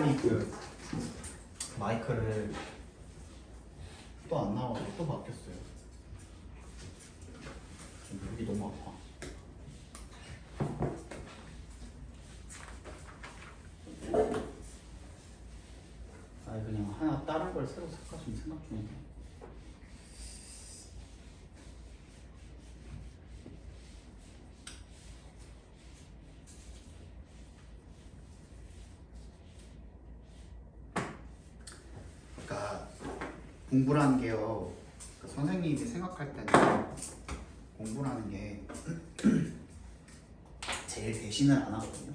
선생님이 그 마이크를 또 안 나와서 또 바뀌었어요. 여기 너무 아파. 아 그냥 하나 다른 걸 새로 살까 좀 생각 중인데. 그러니까 공부라는 게요. 그 선생님이 생각할 때는 공부라는 게 제일 배신을 안 하거든요.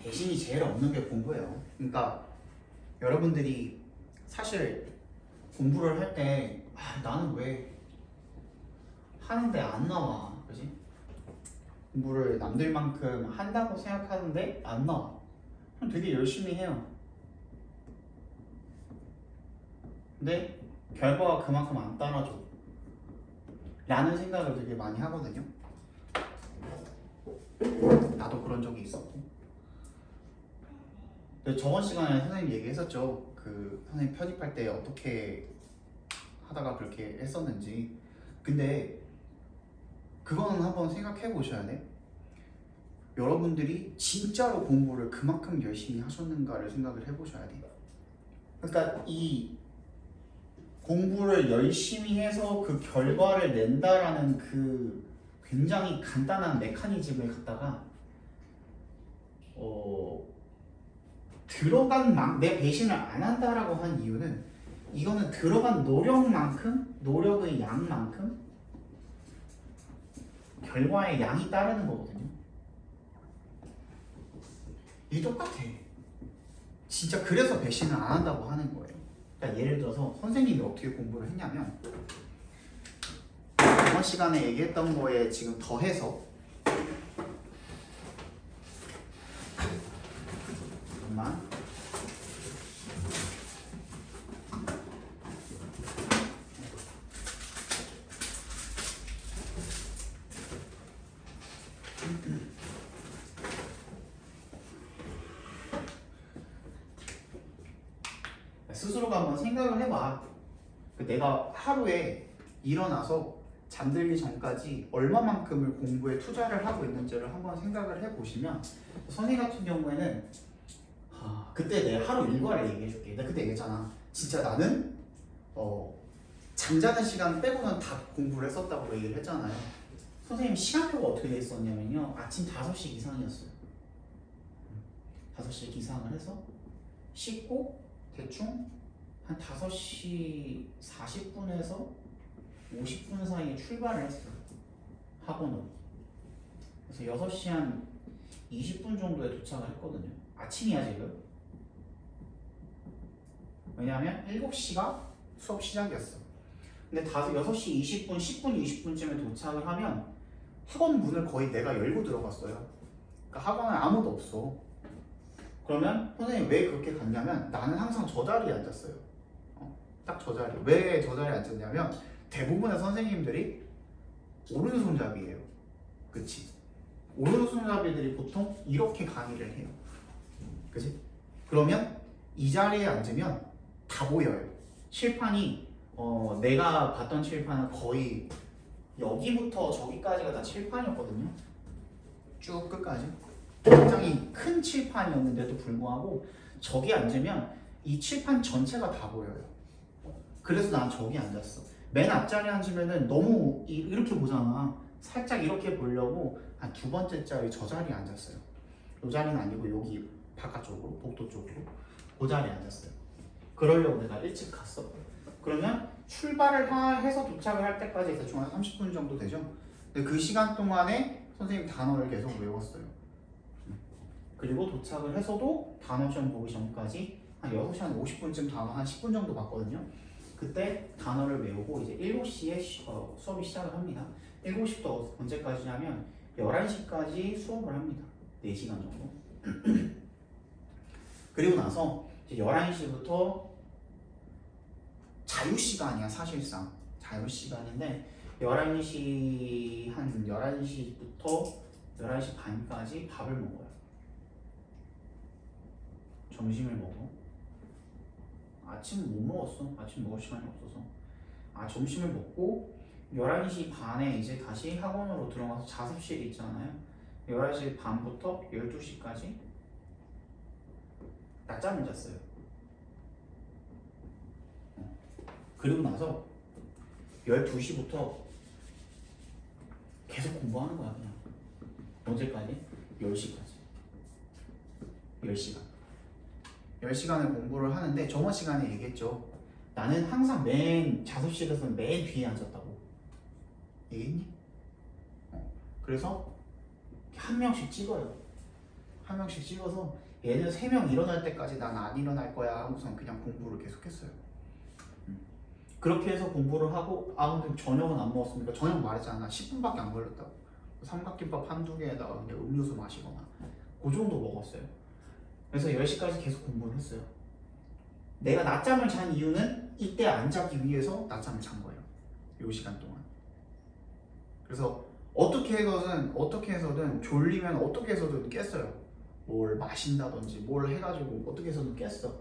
배신이 제일 없는 게 공부예요. 그러니까 여러분들이 사실 공부를 할 때 나는 왜 하는데 안 나와, 그지? 공부를 남들만큼 한다고 생각하는데 안 나와. 그럼 되게 열심히 해요. 근데 결과가 그만큼 안 따라줘 라는 생각을 되게 많이 하거든요. 나도 그런 적이 있었고. 근데 저번 시간에 선생님 얘기했었죠. 그 선생님 편입할 때 어떻게 하다가 그렇게 했었는지. 근데 그거는 한번 생각해 보셔야 돼. 여러분들이 진짜로 공부를 그만큼 열심히 하셨는가를 생각을 해 보셔야 돼. 그러니까 이 공부를 열심히 해서 그 결과를 낸다라는 그 굉장히 간단한 메커니즘을 갖다가 들어간 내 배신을 안 한다라고 한 이유는 이거는 들어간 노력만큼, 노력의 양만큼 결과의 양이 따르는 거거든요. 이게 똑같아. 진짜 그래서 배신을 안 한다고 하는 거예요. 그러니까 예를 들어서 선생님이 어떻게 공부를 했냐면 이번 시간에 얘기했던 거에 지금 더해서 잠깐만 스스로가 한번 생각을 해봐. 내가 하루에 일어나서 잠들기 전까지 얼마만큼을 공부에 투자를 하고 있는지를 한번 생각을 해보시면 선생님 같은 경우에는 그때 내 하루 일과를 얘기해줄게. 내가 그때 얘기했잖아. 진짜 나는 잠자는 시간 빼고는 다 공부를 했었다고 얘기를 했잖아요. 선생님 시간표가 어떻게 돼 있었냐면요. 아침 5시 기상이었어요. 5시 기상을 해서 씻고 대충 한 5시 40분에서 50분 사이에 출발을 했어요. 학원으로. 그래서 6시 한 20분 정도에 도착을 했거든요. 아침이야 지금. 왜냐하면 7시가 수업 시작이었어. 근데 6시 20분, 10분, 20분쯤에 도착을 하면 학원 문을 거의 내가 열고 들어갔어요. 그러니까 학원에 아무도 없어. 그러면 선생님 왜 그렇게 갔냐면 나는 항상 저 자리에 앉았어요. 딱 저 자리. 왜 저 자리에 앉았냐면 대부분의 선생님들이 오른손잡이에요. 그치? 오른손잡이들이 보통 이렇게 강의를 해요. 그치? 그러면 이 자리에 앉으면 다 보여요. 칠판이 내가 봤던 칠판은 거의 여기부터 저기까지가 다 칠판이었거든요. 쭉 끝까지. 굉장히 큰 칠판이었는데도 불구하고 저기 앉으면 이 칠판 전체가 다 보여요. 그래서 난 저기 앉았어. 맨 앞자리에 앉으면은 너무 이렇게 보잖아. 살짝 이렇게 보려고 한 2번째 자리 저 자리에 앉았어요. 이 자리는 아니고 여기 바깥쪽으로, 복도 쪽으로 그 자리에 앉았어요. 그러려고 내가 일찍 갔어. 그러면 출발을 해서 도착을 할 때까지 대충 한 30분 정도 되죠. 근데 그 시간 동안에 선생님 단어를 계속 외웠어요. 그리고 도착을 해서도 단어 시험 보기 전까지 한 6시 한 50분쯤 단어 한 10분 정도 봤거든요. 그때 단어를 외우고 이제 7시에 수업이 시작을 합니다. 7시부터 언제까지냐면 11시까지 수업을 합니다. 4시간 정도. 그리고 나서 이제 11시부터 자유시간이야. 사실상 자유시간인데 11시 한 11시부터 11시 반까지 밥을 먹어요. 점심을 먹어? 아침 못 먹었어. 아침 먹을 시간이 없어서. 점심을 먹고 11시 반에 이제 다시 학원으로 들어가서 자습실이 있잖아요. 11시 반부터 12시까지 낮잠을 잤어요. 그리고 나서 12시부터 계속 공부하는 거야 그냥. 언제까지? 10시까지. 10시간. 10시간을 공부를 하는데 저번 시간에 얘기했죠. 나는 항상 맨 자습실에서 맨 뒤에 앉았다고. 얘기했니? 그래서 한 명씩 찍어요. 한 명씩 찍어서 얘는 3명 일어날 때까지 난 안 일어날 거야 하고선 그냥 공부를 계속했어요. 그렇게 해서 공부를 하고 근데 저녁은 안 먹었으니까 저녁 말했잖아. 10분밖에 안 걸렸다고. 삼각김밥 한두 개에다가 그냥 음료수 마시거나 그 정도 먹었어요. 그래서 10시까지 계속 공부를 했어요. 내가 낮잠을 잔 이유는 이때 안 자기 위해서 낮잠을 잔 거예요. 요 시간 동안. 그래서 어떻게 해서든 졸리면 어떻게 해서든 깼어요. 뭘 마신다든지 뭘 해가지고 어떻게 해서든 깼어.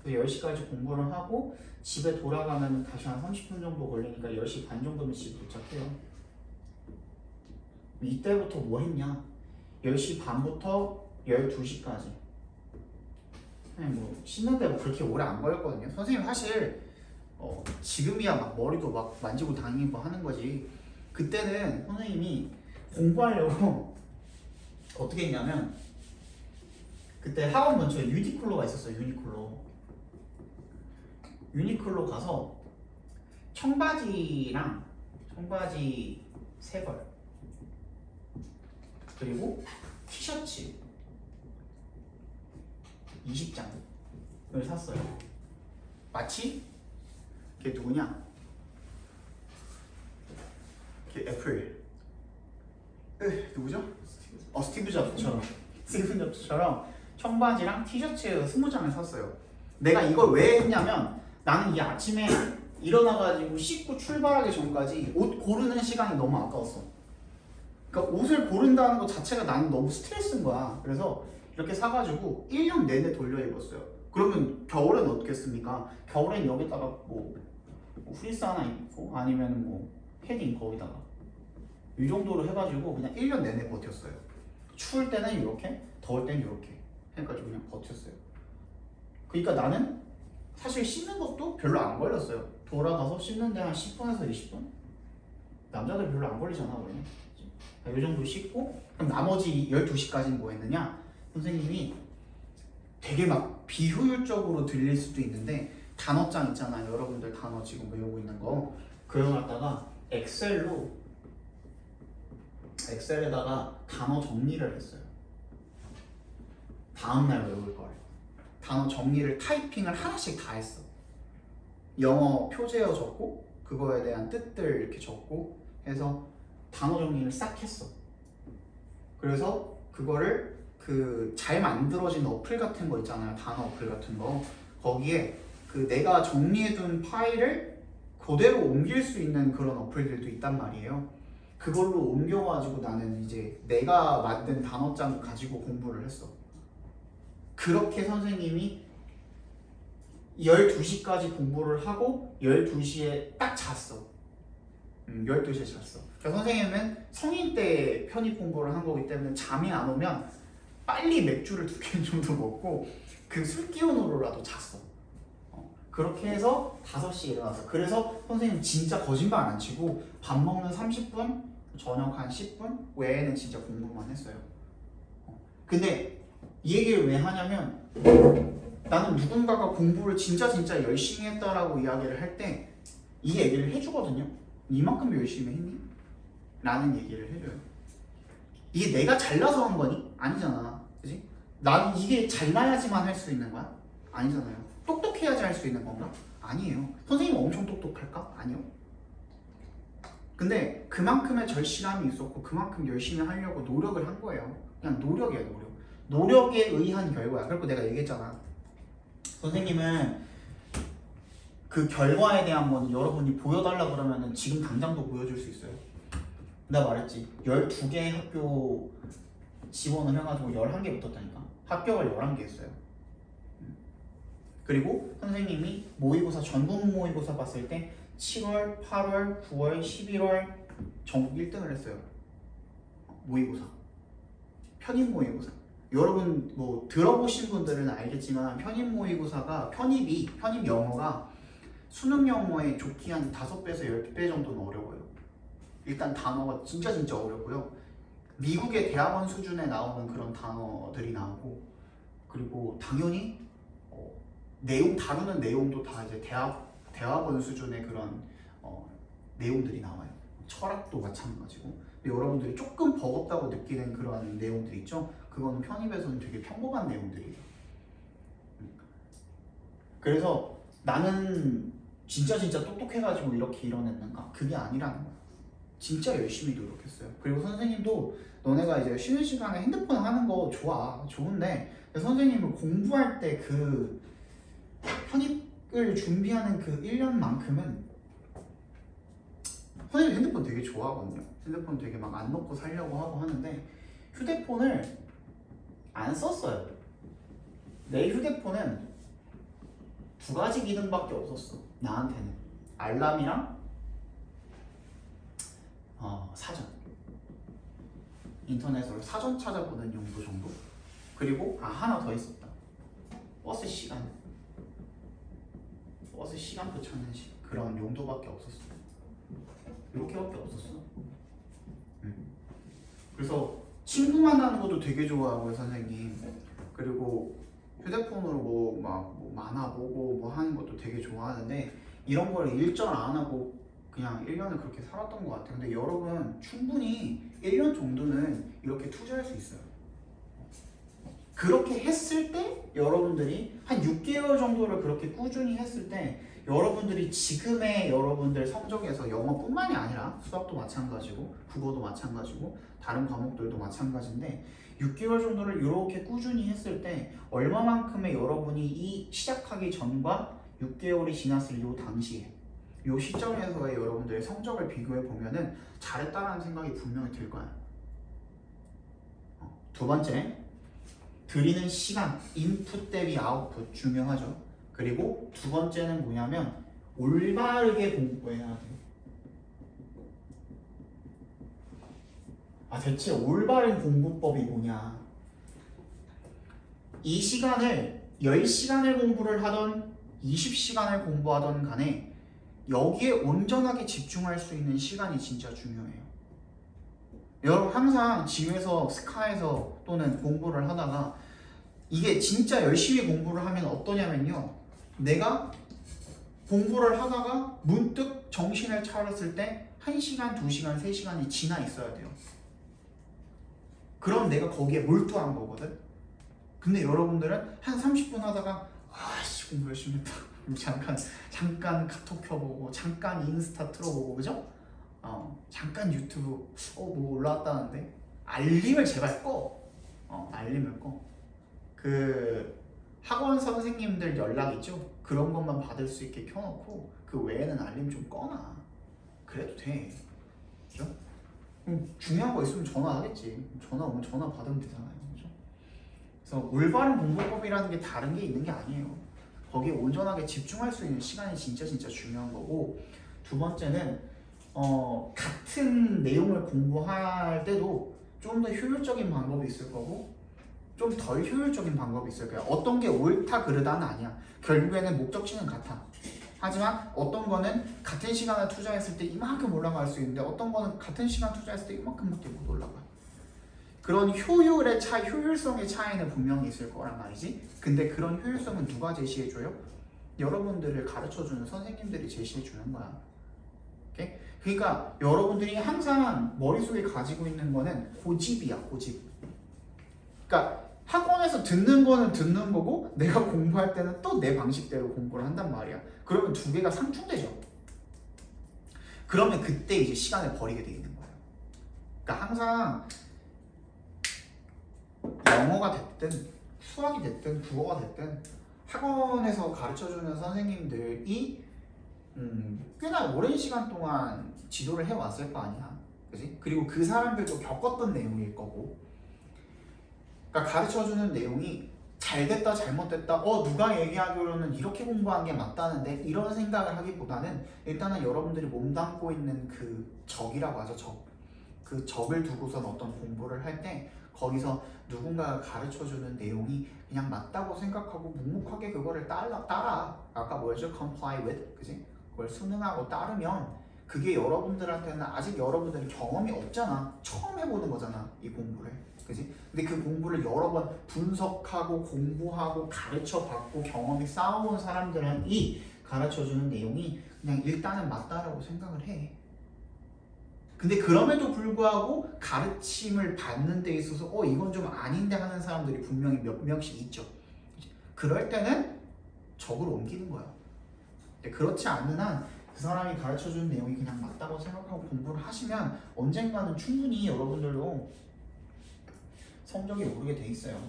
그래서 10시까지 공부를 하고 집에 돌아가면 다시 한 30분 정도 걸리니까 10시 반 정도면 집 도착해요. 이때부터 뭐 했냐? 10시 반부터 12시까지. 뭐 씻는데 뭐 그렇게 오래 안 걸렸거든요. 선생님 사실 지금이야 막 머리도 막 만지고 다니고 하는 거지. 그때는 선생님이 공부하려고 어떻게 했냐면 그때 학원 근처에 유니클로가 있었어요. 유니클로 가서 청바지 3벌 그리고 티셔츠 20장을 샀어요. 마치 걔 누구냐? 걔 애플 누구죠? 스티브 잡스처럼 청바지랑 티셔츠 20장을 샀어요. 내가 이걸 왜 했냐면 나는 이 아침에 일어나가지고 씻고 출발하기 전까지 옷 고르는 시간이 너무 아까웠어. 그러니까 옷을 고른다는 것 자체가 나는 너무 스트레스인 거야. 그래서 이렇게 사가지고 1년 내내 돌려 입었어요. 그러면 겨울엔 어떻겠습니까? 겨울엔 여기다가 뭐 프리스 하나 입고 아니면 뭐 패딩 거기다가 이 정도로 해가지고 그냥 1년 내내 버텼어요. 추울 때는 이렇게, 더울 때는 이렇게 해가지고 그냥 버텼어요. 그러니까 나는 사실 씻는 것도 별로 안 걸렸어요. 돌아가서 씻는데 한 10분에서 20분? 남자들 별로 안 걸리잖아 원래. 이 정도 씻고 그럼 나머지 12시까지는 뭐 했느냐? 선생님이 되게 막 비효율적으로 들릴 수도 있는데 단어장 있잖아요. 여러분들 단어 지금 외우고 있는 거 그거 갖다가 엑셀에다가 단어 정리를 했어요. 다음날 외울 거를. 단어 정리를 타이핑을 하나씩 다 했어. 영어 표제어 적고 그거에 대한 뜻들 이렇게 적고 해서 단어 정리를 싹 했어. 그래서 그거를 그 잘 만들어진 어플 같은 거 있잖아요. 단어 어플 같은 거. 거기에 그 내가 정리해둔 파일을 그대로 옮길 수 있는 그런 어플들도 있단 말이에요. 그걸로 옮겨가지고 나는 이제 내가 만든 단어장 가지고 공부를 했어. 그렇게 선생님이 12시까지 공부를 하고 12시에 딱 잤어. 12시에 잤어. 그러니까 선생님은 성인 때 편입 공부를 한 거기 때문에 잠이 안 오면 빨리 맥주를 2캔 정도 먹고 그 술 기운으로라도 잤어. 그렇게 해서 5시에 일어났어. 그래서 선생님 진짜 거짓말 안 치고 밥 먹는 30분, 저녁 한 10분 외에는 진짜 공부만 했어요. 근데 이 얘기를 왜 하냐면 나는 누군가가 공부를 진짜 열심히 했다라고 이야기를 할 때 이 얘기를 해주거든요. 이만큼 열심히 했니? 라는 얘기를 해줘요. 이게 내가 잘나서 한 거니? 아니잖아. 그치? 나는 이게 잘나야지만 할 수 있는 거야? 아니잖아요. 똑똑해야지 할 수 있는 건가? 아니에요. 선생님 엄청 똑똑할까? 아니요. 근데 그만큼의 절실함이 있었고 그만큼 열심히 하려고 노력을 한 거예요. 그냥 노력이야, 노력. 노력에 의한 결과야. 그리고 내가 얘기했잖아. 선생님은 그 결과에 대한 건 여러분이 보여달라 그러면은 지금 당장도 보여줄 수 있어요. 내가 말했지. 12개 학교 지원을 해가지고 11개 붙었다니까. 합격을 11개 했어요. 그리고 선생님이 모의고사 전국 모의고사 봤을 때 7월, 8월, 9월, 11월 전국 1등을 했어요. 모의고사. 편입 모의고사. 여러분 뭐 들어보신 분들은 알겠지만 편입 모의고사가 편입 영어가 수능 영어의 좋기 한 5배에서 10배 정도는 어려워요. 일단 단어가 진짜 어렵고요. 미국의 대학원 수준에 나오는 그런 단어들이 나오고, 그리고 당연히 내용 다루는 내용도 다 이제 대학원 수준의 그런 내용들이 나와요. 철학도 마찬가지고. 근데 여러분들이 조금 버겁다고 느끼는 그런 내용들 있죠? 그거는 편입에서는 되게 평범한 내용들이에요. 그래서 나는 진짜 똑똑해가지고 이렇게 이뤄냈는가? 그게 아니라는 거야. 진짜 열심히 노력했어요. 그리고 선생님도 너네가 이제 쉬는 시간에 핸드폰 하는 거 좋은데 선생님은 공부할 때 그 편입을 준비하는 그 1년만큼은 선생님 핸드폰 되게 좋아하거든요. 핸드폰 되게 막 안 놓고 살려고 하고 하는데 휴대폰을 안 썼어요. 내 휴대폰은 2가지 기능밖에 없었어. 나한테는 알람이랑 사전, 인터넷으로 사전 찾아보는 용도 정도. 그리고 하나 더 있었다. 버스 시간표 찾는 그런 용도밖에 없었어. 이렇게밖에 없었어. 그래서 친구 만나는 것도 되게 좋아하고요, 선생님. 그리고 휴대폰으로 뭐 만화 보고 뭐 하는 것도 되게 좋아하는데 이런 걸 일절 안 하고 그냥 1년을 그렇게 살았던 것 같아요. 근데 여러분 충분히 1년 정도는 이렇게 투자할 수 있어요. 그렇게 했을 때 여러분들이 한 6개월 정도를 그렇게 꾸준히 했을 때 여러분들이 지금의 여러분들 성적에서 영어뿐만이 아니라 수학도 마찬가지고 국어도 마찬가지고 다른 과목들도 마찬가지인데 6개월 정도를 이렇게 꾸준히 했을 때 얼마만큼의 여러분이 이 시작하기 전과 6개월이 지났을 이 당시에 이 시점에서의 여러분들의 성적을 비교해 보면은 잘했다라는 생각이 분명히 들 거야. 두 번째, 드리는 시간, 인풋 대비 아웃풋 중요하죠. 그리고 두 번째는 뭐냐면 올바르게 공부해야 돼요. 대체 올바른 공부법이 뭐냐? 이 시간을 10시간을 공부를 하던 20시간을 공부하던 간에 여기에 온전하게 집중할 수 있는 시간이 진짜 중요해요. 여러분 항상 집에서 스카에서 또는 공부를 하다가 이게 진짜 열심히 공부를 하면 어떠냐면요, 내가 공부를 하다가 문득 정신을 차렸을 때 1시간, 2시간, 3시간이 지나 있어야 돼요. 그럼 내가 거기에 몰두한 거거든. 근데 여러분들은 한 30분 하다가 공부 열심히 했다. 잠깐 카톡 켜보고 잠깐 인스타 틀어보고, 그죠? 잠깐 유튜브 뭐 올라왔다는데 알림을 제발 꺼. 알림을 꺼. 그 학원 선생님들 연락 있죠? 그런 것만 받을 수 있게 켜놓고 그 외에는 알림 좀 꺼놔. 그래도 돼. 그죠? 중요한 거 있으면 전화하겠지. 전화 오면 전화 받으면 되잖아요. 그죠? 그래서 올바른 공부법이라는 게 다른 게 있는 게 아니에요. 거기에 온전하게 집중할 수 있는 시간이 진짜 중요한 거고, 두 번째는 같은 내용을 공부할 때도 좀 더 효율적인 방법이 있을 거고 좀 덜 효율적인 방법이 있을 거야. 어떤 게 옳다 그르다는 아니야. 결국에는 목적지는 같아. 하지만 어떤 거는 같은 시간을 투자했을 때 이만큼 올라갈 수 있는데 어떤 거는 같은 시간 투자했을 때 이만큼밖에 못 올라가. 그런 효율성의 차이는 분명히 있을 거란 말이지. 근데 그런 효율성은 누가 제시해줘요? 여러분들을 가르쳐주는 선생님들이 제시해주는 거야. 오케이? 그러니까 여러분들이 항상 머릿속에 가지고 있는 거는 고집이야, 고집. 그러니까 학원에서 듣는 거는 듣는 거고 내가 공부할 때는 또 내 방식대로 공부를 한단 말이야. 그러면 두 개가 상충되죠. 그러면 그때 이제 시간을 버리게 돼 있는 거예요. 그러니까 항상 영어가 됐든 수학이 됐든 국어가 됐든 학원에서 가르쳐주는 선생님들이 꽤나 오랜 시간 동안 지도를 해왔을 거 아니야. 그지? 그리고 그 사람들도 겪었던 내용일 거고, 그러니까 가르쳐주는 내용이 잘됐다 잘못됐다 누가 얘기하기로는 이렇게 공부한 게 맞다는데 이런 생각을 하기보다는 일단은 여러분들이 몸담고 있는 그 적이라고 하죠. 그 적을 두고선 어떤 공부를 할 때 거기서 누군가가 가르쳐주는 내용이 그냥 맞다고 생각하고 묵묵하게 그거를 따라 아까 뭐였죠? comply with 그지? 그걸 순응하고 따르면 그게 여러분들한테는 아직 여러분들이 경험이 없잖아. 처음 해보는 거잖아 이 공부를 그지? 근데 그 공부를 여러 번 분석하고 공부하고 가르쳐받고 경험이 쌓아온 사람들이 가르쳐주는 내용이 그냥 일단은 맞다라고 생각을 해. 근데 그럼에도 불구하고 가르침을 받는 데 있어서 이건 좀 아닌데 하는 사람들이 분명히 몇 명씩 있죠. 그럴 때는 적으로 옮기는 거야. 근데 그렇지 않는 한 그 사람이 가르쳐주는 내용이 그냥 맞다고 생각하고 공부를 하시면 언젠가는 충분히 여러분들도 성적이 오르게 돼 있어요.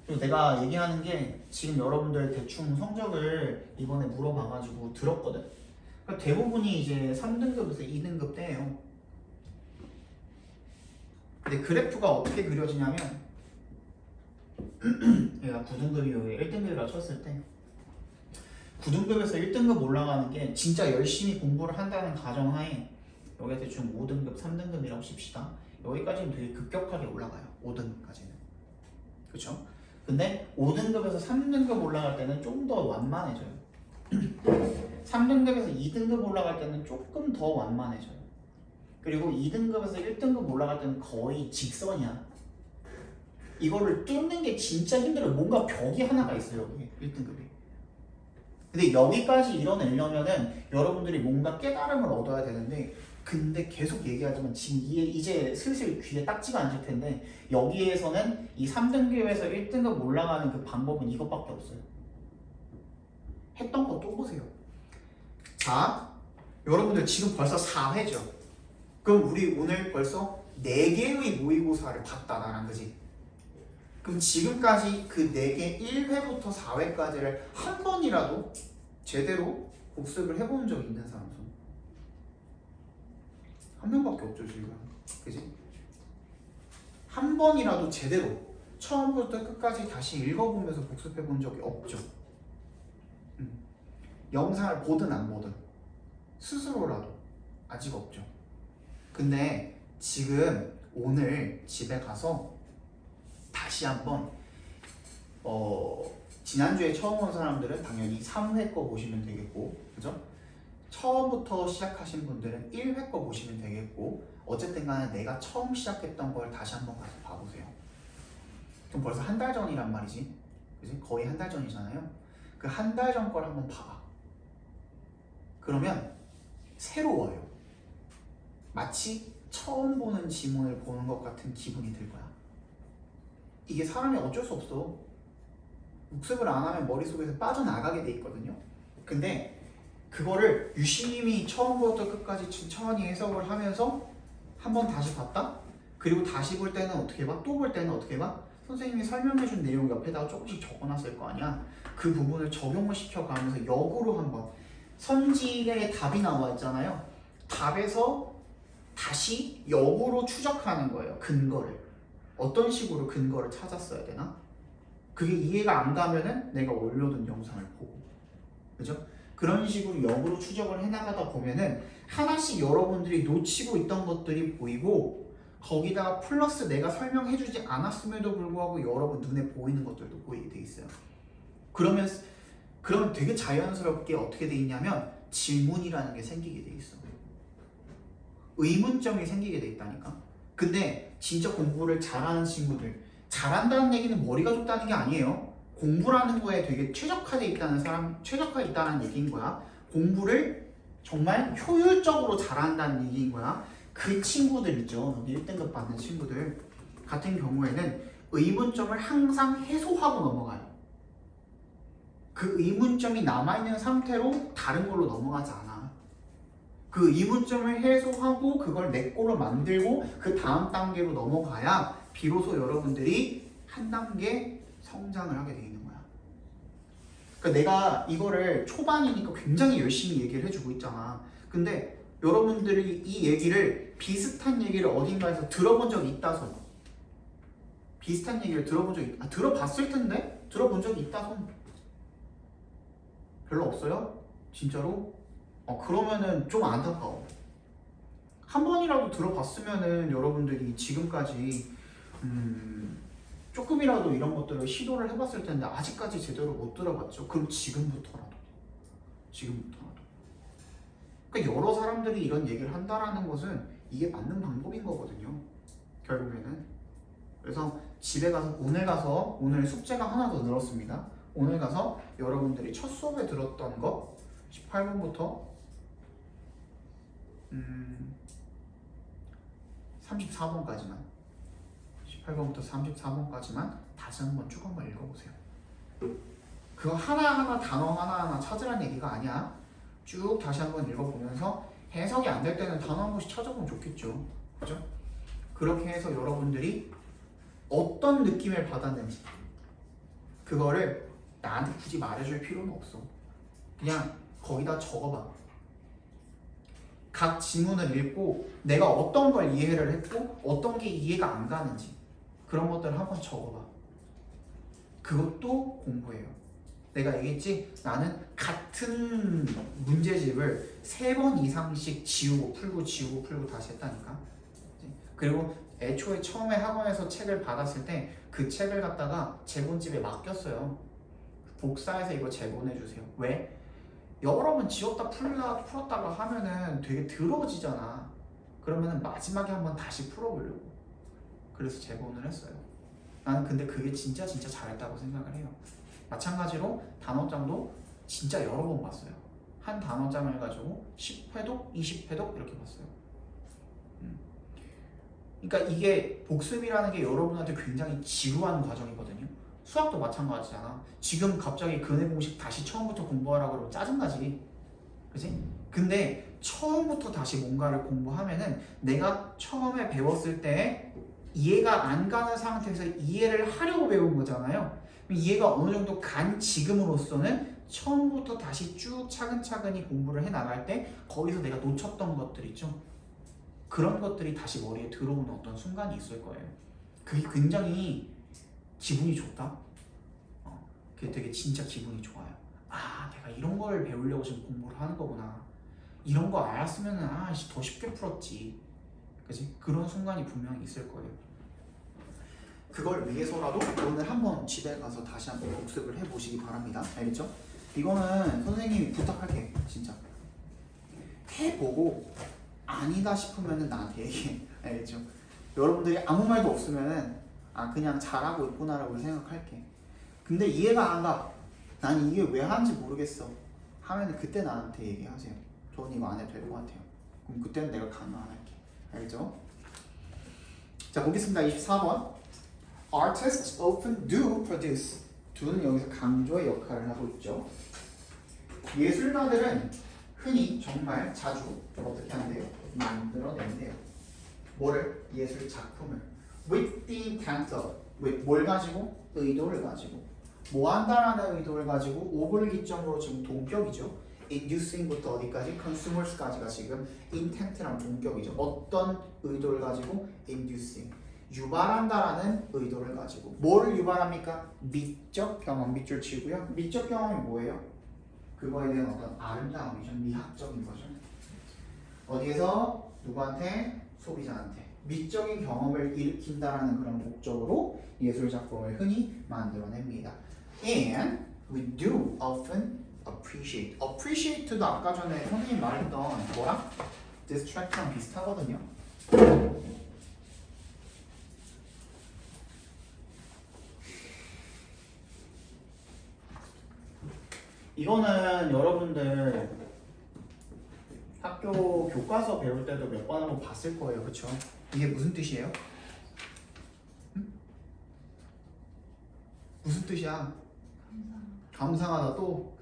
그리고 내가 얘기하는 게 지금 여러분들 대충 성적을 이번에 물어봐가지고 들었거든. 그러니까 대부분이 이제 3등급에서 2등급 때예요. 근데 그래프가 어떻게 그려지냐면 얘가 9등급이 1등급이라고 쳤을 때 9등급에서 1등급 올라가는 게 진짜 열심히 공부를 한다는 가정하에 여기가 대충 5등급, 3등급이라고 칩시다. 여기까지는 되게 급격하게 올라가요. 5등급까지는. 그쵸? 근데 5등급에서 3등급 올라갈 때는 좀 더 완만해져요. 3등급에서 2등급 올라갈 때는 조금 더 완만해져요. 그리고 2등급에서 1등급 올라갈 때는 거의 직선이야. 이거를 뚫는 게 진짜 힘들어요. 뭔가 벽이 하나가 있어요. 여기 1등급이. 근데 여기까지 이뤄내려면은 여러분들이 뭔가 깨달음을 얻어야 되는데 근데 계속 얘기하지만 지금 이제 슬슬 귀에 딱지가 앉을 텐데 여기에서는 이 3등급에서 1등급 올라가는 그 방법은 이것밖에 없어요. 했던 거 또 보세요. 자, 여러분들 지금 벌써 4회죠. 그럼 우리 오늘 벌써 4개의 모의고사를 봤다 나랑 그지? 그럼 지금까지 그 4개 1회부터 4회까지를 한 번이라도 제대로 복습을 해본 적 있는 사람 손? 한 명밖에 없죠 지금. 그지? 한 번이라도 제대로 처음부터 끝까지 다시 읽어보면서 복습해 본 적이 없죠. 영상을 보든 안 보든 스스로라도 아직 없죠. 근데 지금 오늘 집에 가서 다시 한번 지난주에 처음 온 사람들은 당연히 3회 거 보시면 되겠고 그죠? 처음부터 시작하신 분들은 1회 거 보시면 되겠고 어쨌든 간에 내가 처음 시작했던 걸 다시 한번 가서 봐보세요. 그럼 벌써 한 달 전이란 말이지 그지? 거의 한 달 전이잖아요. 그 한 달 전 걸 한번 봐봐. 그러면 새로워요. 마치 처음 보는 지문을 보는 것 같은 기분이 들 거야. 이게 사람이 어쩔 수 없어. 복습을 안 하면 머릿속에서 빠져나가게 돼 있거든요. 근데 그거를 유심히 처음부터 끝까지 천천히 해석을 하면서 한번 다시 봤다? 그리고 다시 볼 때는 어떻게 봐? 또 볼 때는 어떻게 봐? 선생님이 설명해준 내용 옆에다가 조금씩 적어놨을 거 아니야? 그 부분을 적용을 시켜가면서 역으로 한번 선지의 답이 나와 있잖아요. 답에서 다시 역으로 추적하는 거예요. 근거를. 어떤 식으로 근거를 찾았어야 되나? 그게 이해가 안 가면은 내가 올려둔 영상을 보고 그죠? 그런 식으로 역으로 추적을 해나가다 보면은 하나씩 여러분들이 놓치고 있던 것들이 보이고 거기다가 플러스 내가 설명해주지 않았음에도 불구하고 여러분 눈에 보이는 것들도 보이게 돼 있어요. 그러면 되게 자연스럽게 어떻게 돼 있냐면 질문이라는 게 생기게 돼 있어. 의문점이 생기게 돼 있다니까. 근데 진짜 공부를 잘하는 친구들, 잘한다는 얘기는 머리가 좋다는 게 아니에요. 공부라는 거에 되게 최적화돼 있다는 사람, 최적화돼 있다는 얘기인 거야. 공부를 정말 효율적으로 잘한다는 얘기인 거야. 그 친구들 있죠. 여기 1등급 받는 친구들 같은 경우에는 의문점을 항상 해소하고 넘어가요. 그 의문점이 남아있는 상태로 다른 걸로 넘어가지 않아. 그 의문점을 해소하고 그걸 내 거로 만들고 그 다음 단계로 넘어가야 비로소 여러분들이 한 단계 성장을 하게 돼 있는 거야. 그러니까 내가 이거를 초반이니까 굉장히 열심히 얘기를 해주고 있잖아. 근데 여러분들이 이 얘기를 비슷한 얘기를 어딘가에서 들어본 적이 있다서 비슷한 얘기를 들어본 적이 들어봤을 텐데 들어본 적이 있다 손 별로 없어요? 진짜로? 그러면은 좀 안타까워. 한 번이라도 들어봤으면은 여러분들이 지금까지 조금이라도 이런 것들을 시도를 해봤을 텐데 아직까지 제대로 못 들어봤죠. 그럼 지금부터라도 그러니까 여러 사람들이 이런 얘기를 한다라는 것은 이게 맞는 방법인 거거든요, 결국에는. 그래서 집에 가서 오늘 숙제가 하나 더 늘었습니다. 오늘 가서 여러분들이 첫 수업에 들었던 거 18번부터 34번까지만 18번부터 34번까지만 다시 한번 쭉 한번 읽어보세요. 그거 하나하나 단어 하나하나 찾으라는 얘기가 아니야. 쭉 다시 한번 읽어보면서 해석이 안 될 때는 단어 한 번씩 찾아보면 좋겠죠. 그죠? 그렇게 해서 여러분들이 어떤 느낌을 받았는지 그거를 나한테 굳이 말해줄 필요는 없어. 그냥 거기다 적어봐. 각 지문을 읽고 내가 어떤 걸 이해를 했고 어떤 게 이해가 안 가는지 그런 것들을 한번 적어봐. 그것도 공부예요. 내가 얘기했지? 나는 같은 문제집을 3번 이상씩 지우고 풀고 다시 했다니까. 그리고 애초에 처음에 학원에서 책을 받았을 때 그 책을 갖다가 제본집에 맡겼어요. 복사해서 이거 제본해주세요. 왜? 여러 번 지웠다 풀었다가 하면은 되게 더러워지잖아. 그러면은 마지막에 한번 다시 풀어보려고. 그래서 제본을 했어요. 나는 근데 그게 진짜 잘했다고 생각을 해요. 마찬가지로 단어장도 진짜 여러 번 봤어요. 한 단어장을 가지고 10회독, 20회독 이렇게 봤어요. 그러니까 이게 복습이라는 게 여러분한테 굉장히 지루한 과정이거든요. 수학도 마찬가지잖아. 지금 갑자기 근해 공식 다시 처음부터 공부하라고 그러면 짜증나지. 그치? 근데 처음부터 다시 뭔가를 공부하면은 내가 처음에 배웠을 때 이해가 안 가는 상태에서 이해를 하려고 배운 거잖아요. 이해가 어느 정도 간 지금으로서는 처음부터 다시 쭉 차근차근히 공부를 해 나갈 때 거기서 내가 놓쳤던 것들 있죠. 그런 것들이 다시 머리에 들어오는 어떤 순간이 있을 거예요. 그게 굉장히 기분이 좋다. 그게 되게 진짜 기분이 좋아요. 아, 내가 이런 걸 배우려고 지금 공부를 하는 거구나. 이런 거 알았으면은 더 쉽게 풀었지. 그치? 그런 순간이 분명히 있을 거예요. 그걸 위해서라도 오늘 한번 집에 가서 다시 한번 복습을 해보시기 바랍니다. 알겠죠? 이거는 선생님이 부탁할게. 진짜 해보고 아니다 싶으면은 나한테 얘기해. 알겠죠? 여러분들이 아무 말도 없으면은 그냥 잘하고 있구나라고 생각할게. 근데 이해가 안 가. 난 이게 왜 하는지 모르겠어. 하면은 그때 나한테 얘기하세요. 저는 이거 안 해도 될 것 같아요. 그럼 그때는 내가 강요 안 할게. 알겠죠? 자, 보겠습니다. 24번. Artists often do produce. do는 여기서 강조의 역할을 하고 있죠. 예술가들은 흔히 정말 자주 어떻게 한대요? 만들어낸대요. 뭐를? 예술 작품을. With the intent of. with 뭘 가지고? 의도를 가지고. 뭐 한다라는 의도를 가지고 오블 기점으로 지금 동격이죠. inducing부터 어디까지? consumers까지가 지금 intent랑 동격이죠. 어떤 의도를 가지고? inducing. 유발한다라는 의도를 가지고. 뭐를 유발합니까? 미적 경험, 밑줄 치고요. 미적 경험이 뭐예요? 그거에 대한 어떤 아름다움이죠. 미학적인 거죠. 어디에서? 누구한테? 소비자한테. 미적인 경험을 일으킨다라는 그런 목적으로 예술 작품을 흔히 만들어냅니다. And we do often appreciate. appreciate도 아까 전에 선생님 말했던 뭐랑? distract랑 비슷하거든요. 이거는 여러분들 학교 교과서 배울 때도 몇 번 한번 봤을 거예요. 그쵸? 이게 무슨 뜻이에요? 응? 무슨 뜻이야? 감사하다 또?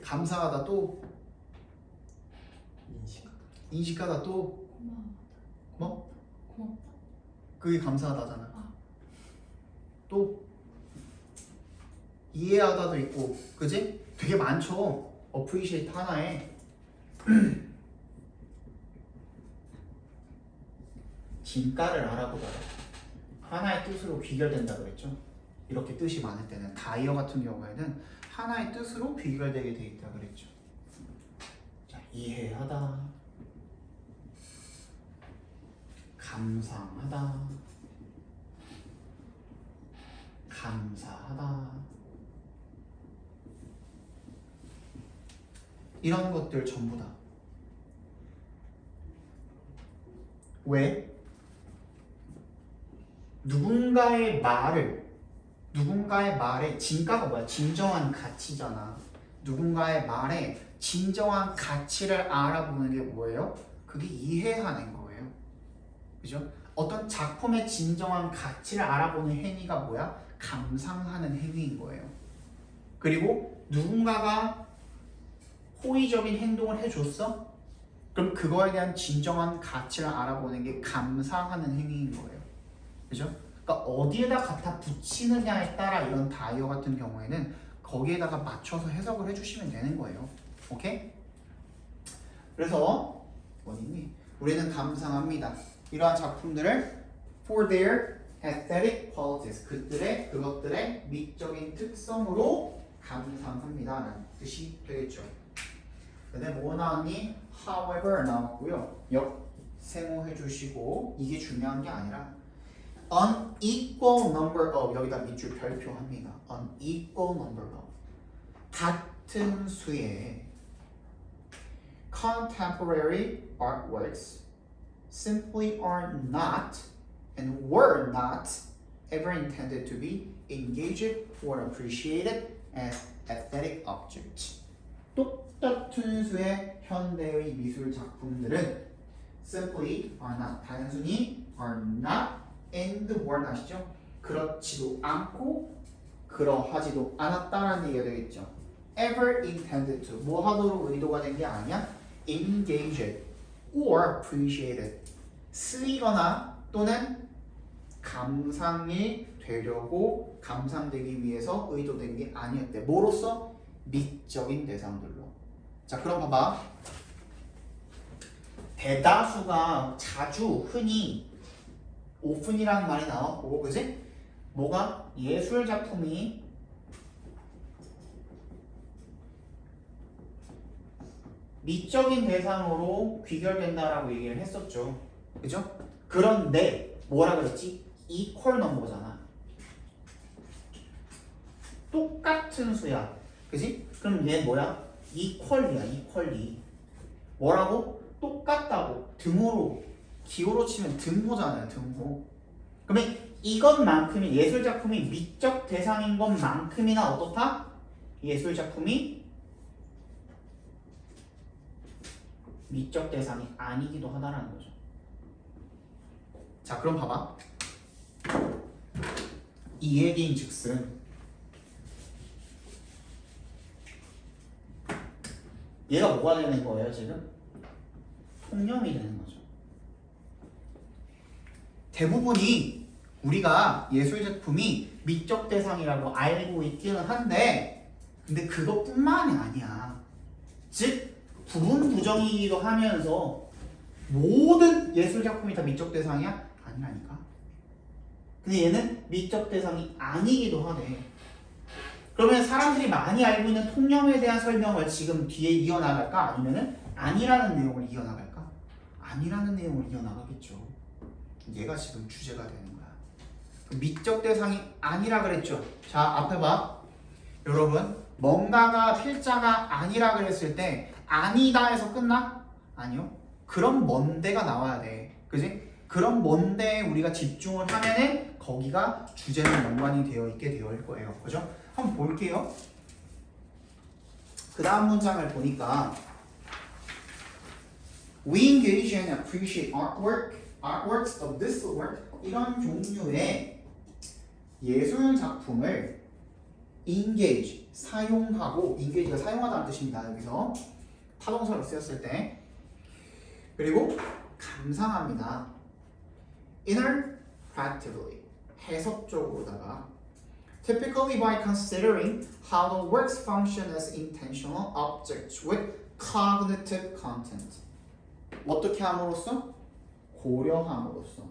감사하다 또? 인식하다 또? 뭐? 고맙다. 그게 감사하다잖아. 또? 이해하다도 있고, 그지? 되게 많죠? appreciate 하나에. 진가를 알아보다. 하나의 뜻으로 귀결된다 그랬죠. 이렇게 뜻이 많을 때는 다이어 같은 경우에는 하나의 뜻으로 귀결되게 돼 있다 그랬죠. 자, 이해하다, 감상하다, 감사하다, 이런 것들 전부 다. 왜? 누군가의 말에 진가가 뭐야? 진정한 가치잖아. 누군가의 말에 진정한 가치를 알아보는 게 뭐예요? 그게 이해하는 거예요. 그죠? 어떤 작품의 진정한 가치를 알아보는 행위가 뭐야? 감상하는 행위인 거예요. 그리고 누군가가 호의적인 행동을 해줬어? 그럼 그거에 대한 진정한 가치를 알아보는 게 감상하는 행위인 거예요. 그죠? 그러니까 어디에다 갖다 붙이느냐에 따라 이런 다이어 같은 경우에는 거기에다가 맞춰서 해석을 해주시면 되는 거예요. 오케이? 그래서 어디니? 우리는 감상합니다. 이러한 작품들을 for their aesthetic qualities, 그것들의 미적인 특성으로 감상합니다라는 뜻이 되겠죠. 근데 뭐 나왔니? However 나왔고요. 역세모 해주시고 이게 중요한 게 아니라 unequal number of, 여기다 밑줄 별표합니다. unequal number of, 같은 수의 contemporary artworks simply are not and were not ever intended to be engaged or appreciated as aesthetic objects. 똑같은 수의 현대의 미술 작품들은 simply are not, 단순히 are not and were not이죠. 그렇지도 않고 그러하지도 않았다라는 얘기가 되겠죠. ever intended to, 뭐 하도록 의도가 된 게 아니야? engaged or appreciated, 쓰이거나 또는 감상이 되려고 감상되기 위해서 의도된 게 아니었대. 뭐로써? 미적인 대상들로. 자, 그럼 봐봐. 대다수가 자주 흔히 오픈이라는 말이 나왔고, 그지? 뭐가? 예술 작품이 미적인 대상으로 귀결된다라고 얘기를 했었죠. 그죠? 그런데 뭐라 그랬지? equal number잖아. 똑같은 수야. 그지? 그럼 얘 뭐야? equal이야, equally. 뭐라고? 똑같다고. 등호로, 기호로 치면 등호잖아요, 등호. 그러면 이것만큼이, 예술 작품이 미적 대상인 것만큼이나 어떻다? 예술 작품이 미적 대상이 아니기도 하다라는 거죠. 자, 그럼 봐봐. 이 얘기인 즉슨 얘가 뭐가 되는 거예요, 지금? 통념이 되는 거죠. 대부분이 우리가 예술 작품이 미적 대상이라고 알고 있기는 한데, 근데 그것뿐만이 아니야. 즉 부분 부정이기도 하면서 모든 예술 작품이 다 미적 대상이야? 아니라니까. 근데 얘는 미적 대상이 아니기도 하네. 그러면 사람들이 많이 알고 있는 통념에 대한 설명을 지금 뒤에 이어나갈까? 아니면은 아니라는 내용을 이어나갈까? 아니라는 내용을 이어나가겠죠. 얘가 지금 주제가 되는 거야. 미적 대상이 아니라 그랬죠. 자, 앞에 봐. 여러분, 뭔가가 필자가 아니라 그랬을 때 아니다 해서 끝나? 아니요. 그런 뭔데가 나와야 돼. 그지? 그런 뭔데에 우리가 집중을 하면은 거기가 주제랑 연관이 되어 있게 되어 거예요. 그죠? 한번 볼게요. 그 다음 문장을 보니까 We engage and appreciate artworks of this sort, 이런 종류의 예술 작품을 engage, 사용하고, engage가 사용하다는 뜻입니다. 여기서 타동사로 쓰였을 때. 그리고 감상합니다. interpretively, 해석적으로다가 typically by considering how the works function as intentional objects with cognitive content. 어떻게 함으로써? 고려함으로써.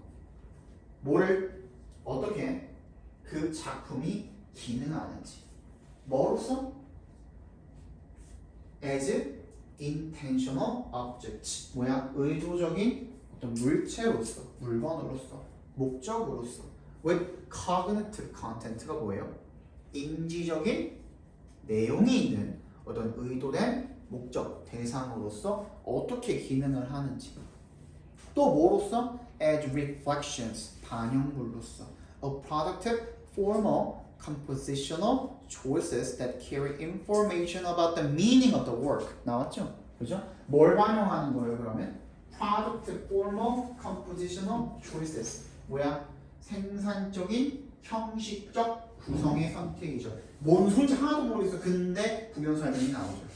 뭐를? 어떻게 그 작품이 기능하는지. 뭐로서? as intentional object. 뭐야? 의도적인 어떤 물체로서, 물건으로서, 목적으로서. with cognitive content가 뭐예요? 인지적인 내용이 있는 어떤 의도된 목적, 대상으로서 어떻게 기능을 하는지. 또 뭐로서? as reflections, 반영물로서. of productive, formal, compositional choices that carry information about the meaning of the work. 나왔죠? 그죠? 뭘 반영하는 거예요, 그러면? productive, formal, compositional choices. 뭐야? 생산적인, 형식적 구성의 선택이죠. 뭔 소리인지 하나도 모르겠어. 근데 부연 설명이 나오죠.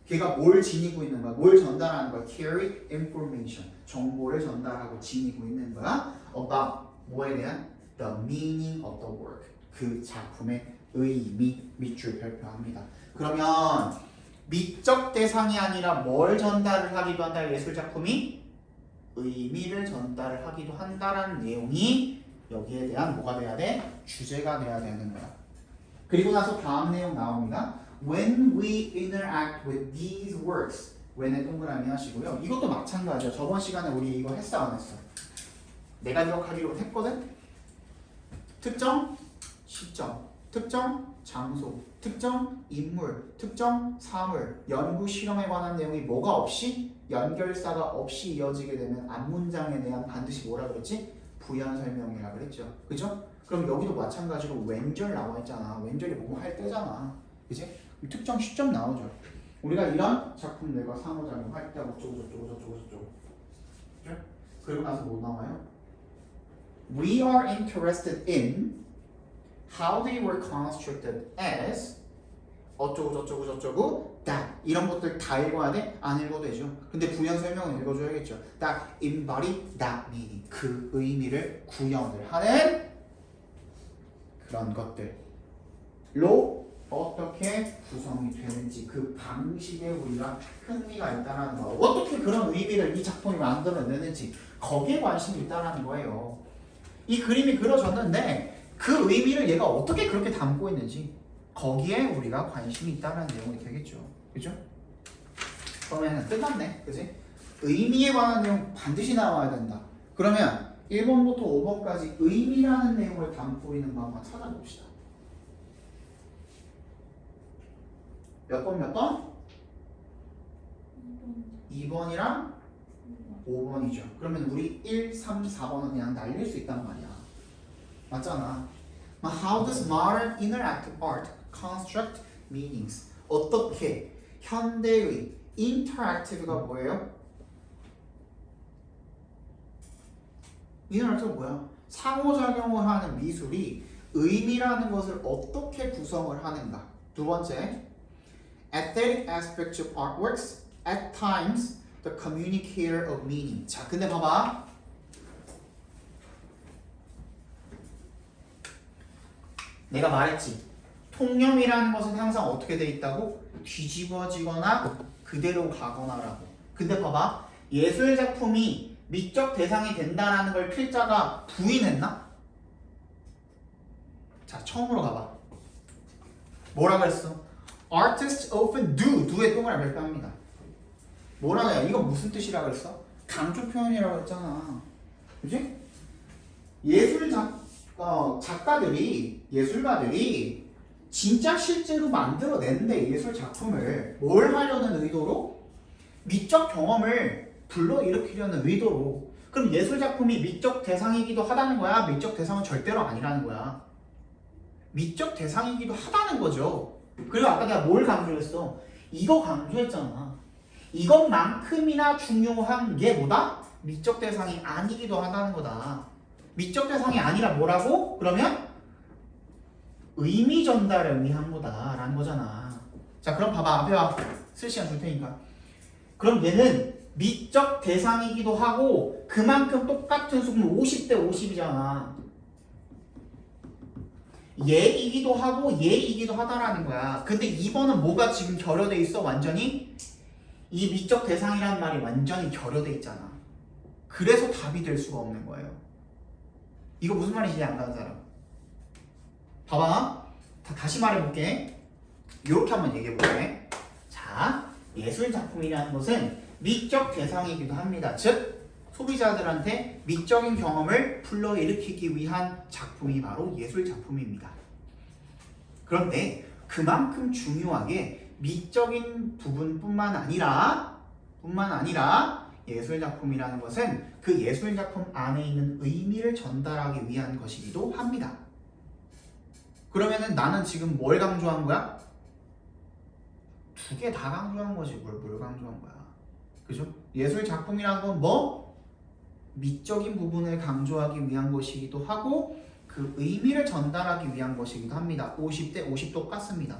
걔가 뭘 지니고 있는 거야? 뭘 전달하는 거야? carry information. 정보를 전달하고 지니고 있는 거야. about 뭐에 대한? the meaning of the work. 그 작품의 의미, 밑줄 발표합니다. 그러면 미적 대상이 아니라 뭘 전달을 하기도 한다? 예술 작품이 의미를 전달을 하기도 한다라는 내용이 여기에 대한 뭐가 돼야 돼? 주제가 돼야 되는 거야. 그리고 나서 다음 내용 나옵니다. When we interact with these works, when에 동그라미 하시고요. 이것도 마찬가지야. 저번 시간에 우리 이거 했어 안 했어? 내가 기억하기로 했거든? 특정 시점, 특정 장소, 특정 인물, 특정 사물, 연구 실험에 관한 내용이 뭐가 없이 연결사가 없이 이어지게 되면 앞문장에 대한 반드시 뭐라 그랬지? 부연 설명이라 그랬죠. 그죠? 그럼 여기도 마찬가지로 왼절 나와 있잖아. 왼절이 뭐 할 때잖아. 그지? 특정 시점 나오죠. 우리가 이런 작품 내가 상호작용 할 때 어쩌고. 그죠? 그리고 나서 뭐 나와요? We are interested in how they were constructed as 어쩌고 that 이런 것들 다 읽어야 돼? 안 읽어도 되죠. 근데 부연 설명은 읽어줘야겠죠. that embody that meaning 그 의미를 구현을 하는 그런 것들로 어떻게 구성이 되는지 그 방식에 우리가 흥미가 있다는 거. 어떻게 그런 의미를 이 작품이 만들어내는지 거기에 관심이 있다는 거예요. 이 그림이 그려졌는데 그 의미를 얘가 어떻게 그렇게 담고 있는지 거기에 우리가 관심이 있다는 내용이 되겠죠. 그죠? 그러면 끝났네. 그지? 의미에 관한 내용 반드시 나와야 된다. 그러면 1번부터 5번까지 의미라는 내용을 담고 있는 거 한번 찾아봅시다. 몇 번? 2번이랑 5번이죠. 그러면 우리 1, 3, 4번은 그냥 날릴 수 있단 말이야. 맞잖아. How does modern interactive art construct meanings? 어떻게 현대의 interactive가 뭐예요? interactive가 뭐야? 상호작용을 하는 미술이 의미라는 것을 어떻게 구성을 하는가? 두 번째, aesthetic aspects of artworks at times the communicator of meaning. 자, 근데 봐봐. 내가 말했지. 통념이라는 것은 항상 어떻게 돼 있다고? 뒤집어지거나 그대로 가거나라고. 근데 봐봐. 예술 작품이 미적 대상이 된다라는 걸 필자가 부인했나? 자, 처음으로 가봐. 뭐라 그랬어? Artists often do의 동그라미 발표합니다. 뭐라 해요? 이거 무슨 뜻이라 그랬어? 강조 표현이라고 했잖아. 그지? 예술가들이 진짜 실제로 만들어낸데 예술 작품을 뭘 하려는 의도로? 미적 경험을 불러일으키려는 의도로. 그럼 예술 작품이 미적 대상이기도 하다는 거야? 미적 대상은 절대로 아니라는 거야. 미적 대상이기도 하다는 거죠. 그리고 아까 내가 뭘 강조했어? 이거 강조했잖아. 이것만큼이나 중요한 게 뭐다? 미적 대상이 아니기도 하다는 거다. 미적 대상이 아니라 뭐라고? 그러면 의미 전달을 의미한 거다라는 거잖아. 자, 그럼 봐봐. 앞에 와. 쓸 시간 줄 테니까. 그럼 얘는 미적 대상이기도 하고 그만큼 똑같은 수분 50대 50이잖아. 얘이기도 하고 얘이기도 하다라는 거야. 근데 2번은 뭐가 지금 결여돼 있어? 완전히 이 미적 대상이라는 말이 완전히 결여돼 있잖아. 그래서 답이 될 수가 없는 거예요. 이거 무슨 말인지 이해 안 가는 사람? 봐봐. 다시 말해볼게. 이렇게 한번 얘기해볼게. 자, 예술 작품이라는 것은 미적 대상이기도 합니다. 즉, 소비자들한테 미적인 경험을 불러일으키기 위한 작품이 바로 예술 작품입니다. 그런데 그만큼 중요하게 미적인 부분뿐만 아니라 예술 작품이라는 것은 그 예술 작품 안에 있는 의미를 전달하기 위한 것이기도 합니다. 그러면은 나는 지금 뭘 강조한 거야? 두 개 다 강조한 거지. 뭘 강조한 거야? 그죠? 예술 작품이라는 건 뭐? 미적인 부분을 강조하기 위한 것이기도 하고 그 의미를 전달하기 위한 것이기도 합니다. 50대 50 똑같습니다.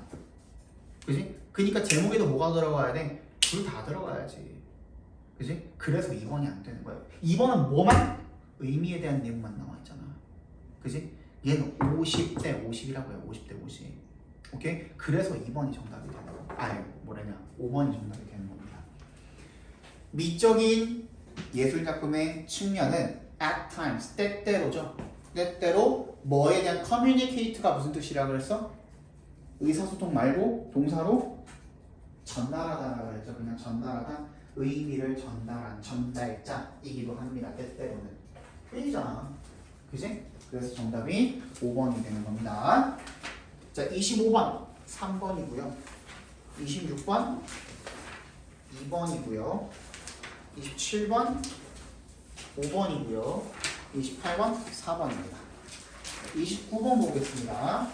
그지? 그러니까 제목에도 뭐가 들어가야 돼? 둘 다 들어가야지. 그지? 그래서 2번이 안 되는 거예요. 2번은 뭐만? 의미에 대한 내용만 나와 있잖아. 그지? 얘는 50대 50이라고 해요. 50대 50. 오케이? 그래서 2번이 정답이 되는 거예요. 아니, 뭐래냐. 5번이 정답이 되는 겁니다. 미적인 예술 작품의 측면은 at times, 때때로죠. 때때로 뭐에 대한 communicate가 무슨 뜻이라 그랬어? 의사소통 말고 동사로 전달하다라고 그랬죠. 그냥 전달하다, 의미를 전달한 전달자이기도 합니다. 때때로는. 틀리잖아. 그지? 그래서 정답이 5번이 되는 겁니다. 자, 25번 3번이고요. 26번 2번이고요. 27번 5번이고요. 28번 4번입니다. 29번 보겠습니다.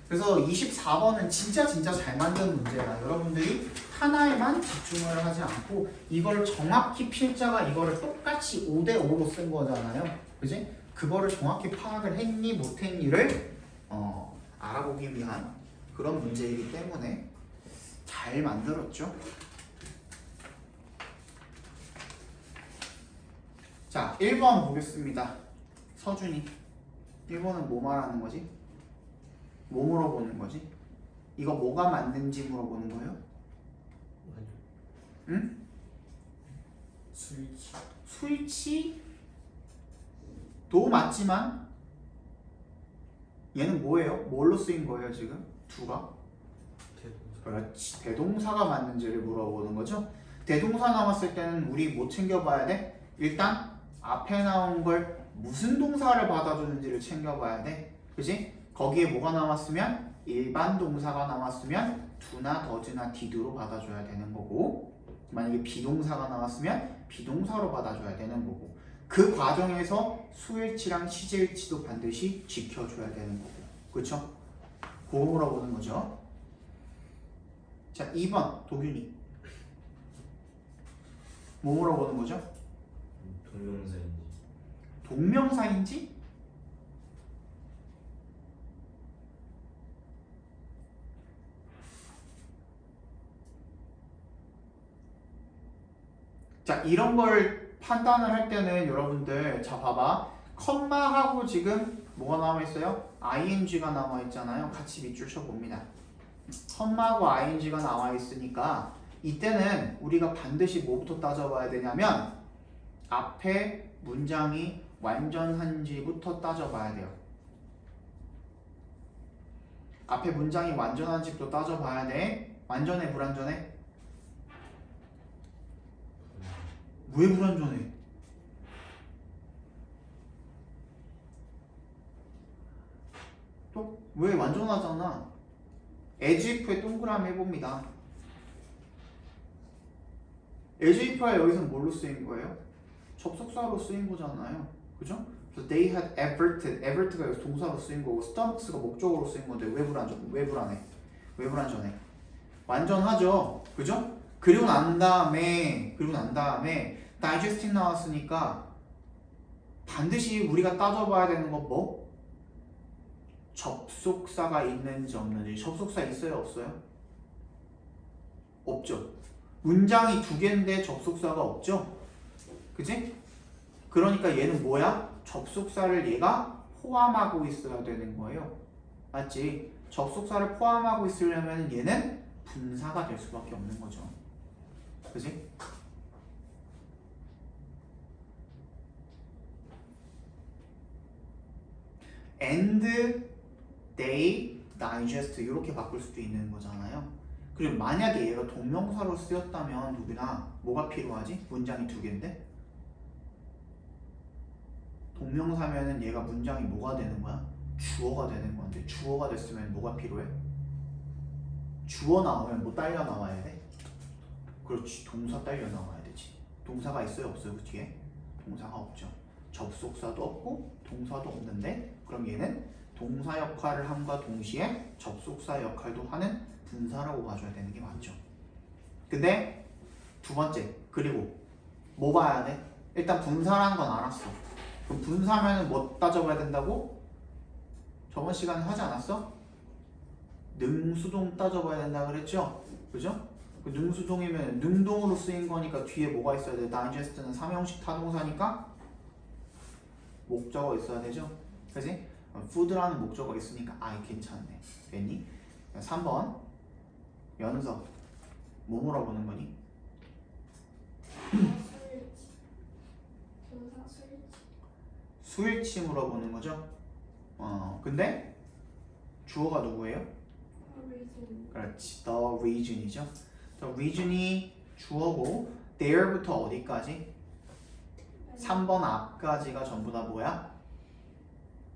그래서 24번은 진짜 잘 만든 문제야. 여러분들이 하나에만 집중을 하지 않고 이걸 정확히 필자가 이거를 똑같이 5대5로 쓴 거잖아요. 그지? 그거를 정확히 파악을 했니 못했니를 알아보기 위한 그런 문제이기 때문에 잘 만들었죠. 자, 1번 보겠습니다. 서준이. 1번은 뭐 말하는 거지? 뭐 물어보는 거지? 이거 뭐가 맞는지 물어보는 거예요? 응? 수일치도 맞지만 얘는 뭐예요? 뭘로 쓰인 거예요 지금? 두가? 그렇지. 대동사가 맞는지를 물어보는 거죠. 대동사 나왔을 때는 우리 뭐 챙겨봐야 돼? 일단 앞에 나온 걸 무슨 동사를 받아주는지를 챙겨봐야 돼. 그지? 거기에 뭐가 나왔으면 일반 동사가 나왔으면 do나 does나 did로 받아줘야 되는 거고, 만약에 비동사가 나왔으면 비동사로 받아줘야 되는 거고, 그 과정에서 수일치랑 시제일치도 반드시 지켜줘야 되는 거고. 그렇죠? 그거 물어보는 거죠. 자, 2번 도균이. 뭐 물어보는 거죠? 동명사인지? 자, 이런 걸 판단을 할 때는 여러분들, 자 봐봐, 컴마하고 지금 뭐가 나와 있어요? ing가 나와 있잖아요. 같이 밑줄 쳐봅니다. 컴마하고 ing가 나와 있으니까 이때는 우리가 반드시 뭐부터 따져봐야 되냐면 앞에 문장이 완전한지부터 따져봐야 돼요. 앞에 문장이 완전한지부터 따져봐야 돼. 완전해 불완전해? 왜 불완전해? 또 왜 완전하잖아. as if에 동그라미 해봅니다. as if가 여기서 뭘로 쓰인 거예요? 접속사로 쓰인 거잖아요. 그죠? 그래서 they had averted가 여기서 동사로 쓰인 거고 stomachs가 목적으로 쓰인 건데 왜 불완전해? 완전하죠. 그죠? 그리고 난 다음에 digesting 나왔으니까 반드시 우리가 따져봐야 되는 건 뭐? 접속사가 있는지 없는지. 접속사 있어요 없어요? 없죠. 문장이 두 개인데 접속사가 없죠? 그치? 그러니까 얘는 뭐야? 접속사를 얘가 포함하고 있어야 되는 거예요. 맞지? 접속사를 포함하고 있으려면 얘는 분사가 될 수밖에 없는 거죠. 그지? and they digest 이렇게 바꿀 수도 있는 거잖아요. 그리고 만약에 얘가 동명사로 쓰였다면 누구나 뭐가 필요하지? 문장이 두 개인데 동명사면은 얘가 문장이 뭐가 되는 거야? 주어가 되는 건데 주어가 됐으면 뭐가 필요해? 주어 나오면 뭐 딸려 나와야 돼? 그렇지, 동사 딸려 나와야 되지. 동사가 있어요 없어요 그 뒤에? 동사가 없죠. 접속사도 없고 동사도 없는데 그럼 얘는 동사 역할을 함과 동시에 접속사 역할도 하는 분사라고 봐줘야 되는 게 맞죠. 근데 두 번째, 그리고 뭐 봐야 돼? 일단 분사라는 건 알았어. 그럼 분사면은 뭐 따져봐야 된다고? 저번 시간에 하지 않았어? 능수동 따져봐야 된다 그랬죠? 그죠? 그 능수동이면 능동으로 쓰인 거니까 뒤에 뭐가 있어야 돼? digest는 삼형식 타동사니까 목적어 있어야 되죠? 그지? food라는 목적어 있으니까 아이 괜찮네. 됐니? 3번 연서 뭐 물어보는 거니? 수일치 물어보는 거죠? 근데 주어가 누구예요? 그렇지, the region이죠. the region이 주어고 there부터 어디까지? 3번 앞까지가 전부 다 뭐야?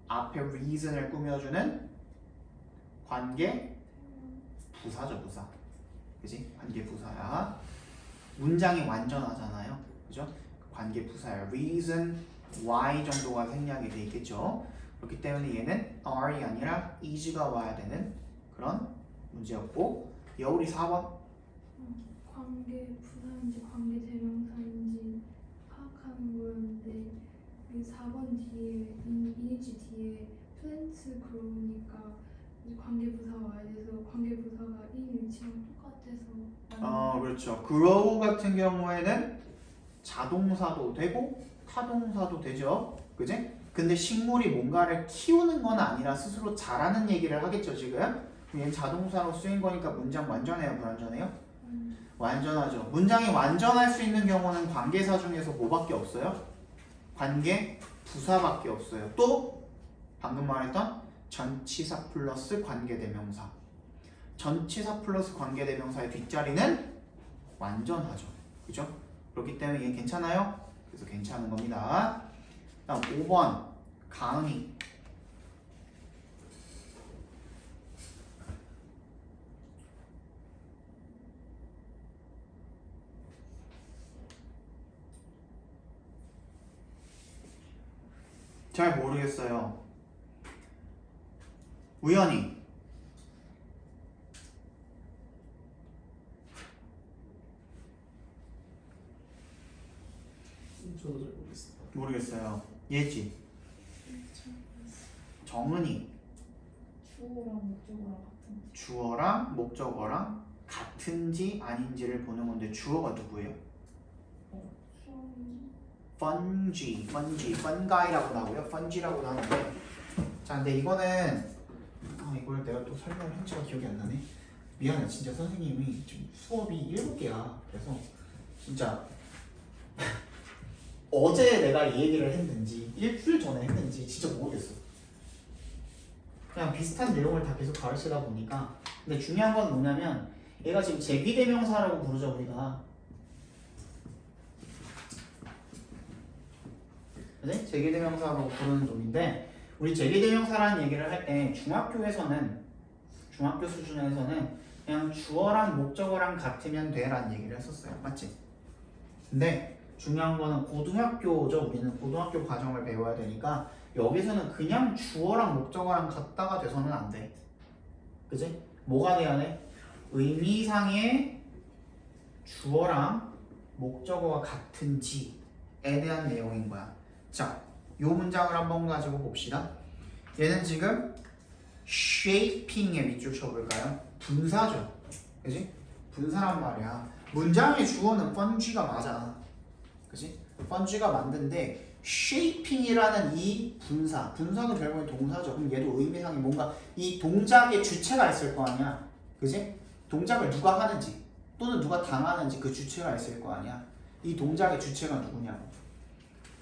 앞에 reason을 꾸며주는 관계 부사죠, 부사. 그지? 관계 부사야. 문장이 완전하잖아요. 그죠? 관계 부사야. reason, why 정도가 생략이 돼 있겠죠. 그렇기 때문에 얘는 are이 아니라 is가 와야 되는 그런 문제였고, 여울이 4번. 관계 부사인지 관계 대명사인지 파악하는 거였는데 이 4번 뒤에 이니지 뒤에 플랜트 그러니까 관계 부사 와야 돼서 관계 부사가 이 위치랑 똑같아서 그렇죠. grow 같은 경우에는 자동사도 되고 타동사도 되죠. 그지? 근데 식물이 뭔가를 키우는 건 아니라 스스로 자라는 얘기를 하겠죠, 지금. 얘는 자동사로 쓰인 거니까 문장 완전해요, 불완전해요? 완전하죠. 문장이 완전할 수 있는 경우는 관계사 중에서 뭐밖에 없어요? 관계 부사밖에 없어요. 또 방금 말했던 전치사 플러스 관계대명사. 전치사 플러스 관계대명사의 뒷자리는 완전하죠. 그죠? 그렇기 때문에 얘는 괜찮아요? 그래서 괜찮은 겁니다. 다음 5번 가은이. 잘 모르겠어요. 우연히 저도 잘 모르겠어요. 모르겠어요. 예지. 정은이. 주어랑 목적어랑 같은 주어랑 목적어랑 같은지 아닌지를 보는 건데 주어가 누구예요? fungi, fungi라고 하고요. fungi라고도 하는데 자, 근데 이거는 이걸 내가 또 설명을 한지가 기억이 안 나네. 미안해, 진짜 선생님이 지금 수업이 7개야. 그래서 진짜 어제 내가 이 얘기를 했는지 일주일 전에 했는지 진짜 모르겠어. 그냥 비슷한 내용을 다 계속 가르치다 보니까. 근데 중요한 건 뭐냐면 얘가 지금 제비대명사라고 부르죠, 우리가. 그치? 제기대명사로 부르는 놈인데 우리 제기대명사라는 얘기를 할 때 중학교에서는 중학교 수준에서는 그냥 주어랑 목적어랑 같으면 돼라는 얘기를 했었어요. 맞지? 근데 중요한 거는 고등학교죠. 우리는 고등학교 과정을 배워야 되니까 여기서는 그냥 주어랑 목적어랑 같다가 돼서는 안 돼. 그치? 뭐가 돼야 돼? 의미상의 주어랑 목적어가 같은지에 대한 내용인 거야. 자, 요 문장을 한번 가지고 봅시다. 얘는 지금 shaping에 밑줄 쳐볼까요? 분사죠. 그지? 분사란 말이야. 문장의 주어는 fungi가 맞아. 그지? fungi가 맞는데 shaping이라는 이 분사도 결국엔 동사죠. 그럼 얘도 의미상에 뭔가 이 동작의 주체가 있을 거 아니야. 그지? 동작을 누가 하는지 또는 누가 당하는지 그 주체가 있을 거 아니야. 이 동작의 주체가 누구냐고.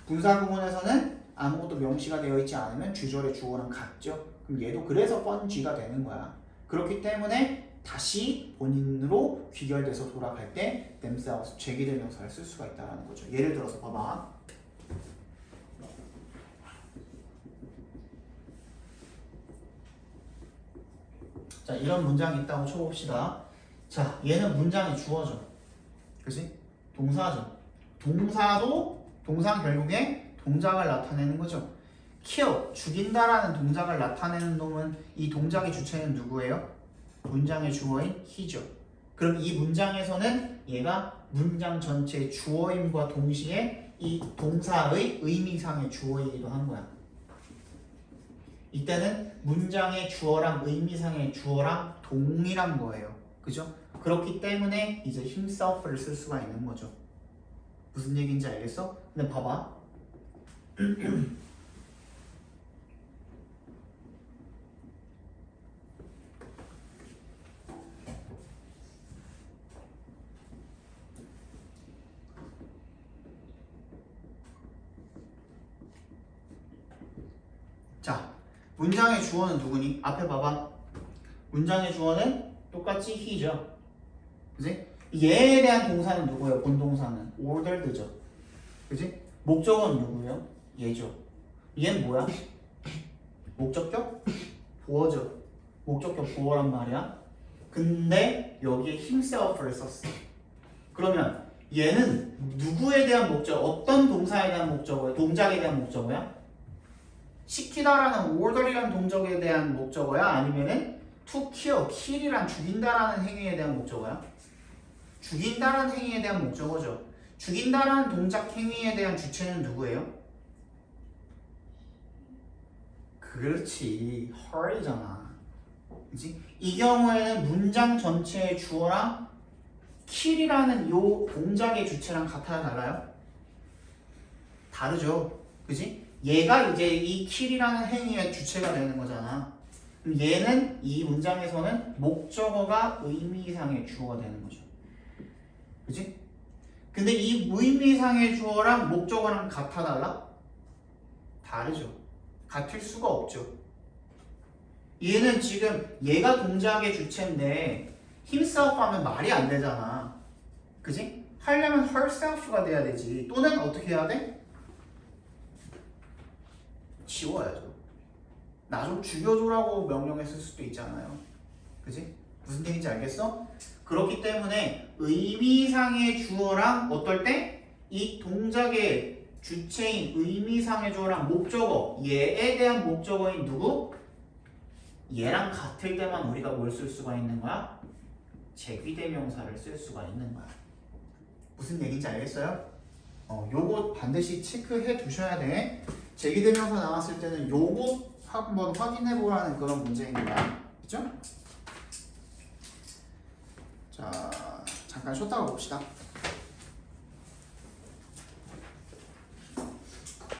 분사구문에서는 아무것도 명시가 되어 있지 않으면 주절의 주어랑 같죠. 그럼 얘도 그래서 뻔쥐가 되는 거야. 그렇기 때문에 다시 본인으로 귀결돼서 돌아갈 때 themselves 제기대명사를 쓸 수가 있다는 거죠. 예를 들어서 봐봐. 자, 이런 문장이 있다고 쳐봅시다. 자, 얘는 문장이 주어져. 그치? 동사죠. 동사도 동사 결국에 동작을 나타내는 거죠. kill, 죽인다라는 동작을 나타내는 놈은 이 동작의 주체는 누구예요? 문장의 주어인 he죠. 그럼 이 문장에서는 얘가 문장 전체의 주어임과 동시에 이 동사의 의미상의 주어이기도 한 거야. 이때는 문장의 주어랑 의미상의 주어랑 동일한 거예요. 그죠? 그렇기 때문에 이제 himself를 쓸 수가 있는 거죠. 무슨 얘기인지 알겠어? 근데 봐봐. 자, 문장의 주어는 누구니? 앞에 봐봐. 문장의 주어는 똑같이 he죠. 그지? 얘에 대한 동사는 누구예요? 본동사는 ordered죠. 그지? 목적어는 누구예요? 얘죠. 얘는 뭐야? 목적격? 보어죠. 목적격 보어란 말이야. 근데 여기에 himself를 썼어. 그러면 얘는 누구에 대한 목적, 어떤 동사에 대한 목적어야? 동작에 대한 목적어야? 시키다라는 order이라는 동작에 대한 목적어야? 아니면은 to kill, kill이란 죽인다라는 행위에 대한 목적어야? 죽인다라는 행위에 대한 목적어죠. 죽인다라는 동작 행위에 대한 주체는 누구예요? 그렇지, her이잖아. 그치? 이 경우에는 문장 전체의 주어랑 kill이라는 요 동작의 주체랑 같아요, 달라요? 다르죠. 그치? 얘가 이제 이 kill이라는 행위의 주체가 되는 거잖아. 그럼 얘는 이 문장에서는 목적어가 의미상의 주어가 되는 거죠. 그치? 근데 이 무의미상의 주어랑 목적어랑 같아 달라? 다르죠. 같을 수가 없죠. 얘는 지금 얘가 동작의 주체인데 himself 하면 말이 안 되잖아. 그치? 하려면 herself가 돼야 되지. 또는 어떻게 해야 돼? 지워야죠. 나 좀 죽여줘라고 명령했을 수도 있잖아요. 그치? 무슨 얘기인지 알겠어? 그렇기 때문에 의미상의 주어랑 어떨 때 이 동작의 주체인 의미상의 주어랑 목적어, 얘에 대한 목적어인 누구? 얘랑 같을 때만 우리가 뭘 쓸 수가 있는 거야? 제귀대명사를 쓸 수가 있는 거야. 무슨 얘기인지 알겠어요? 요거 반드시 체크해 두셔야 돼. 제기대명사 나왔을 때는 요거 한번 확인해 보라는 그런 문제입니다. 그죠? 자, 잠깐 쉬었다가 봅시다.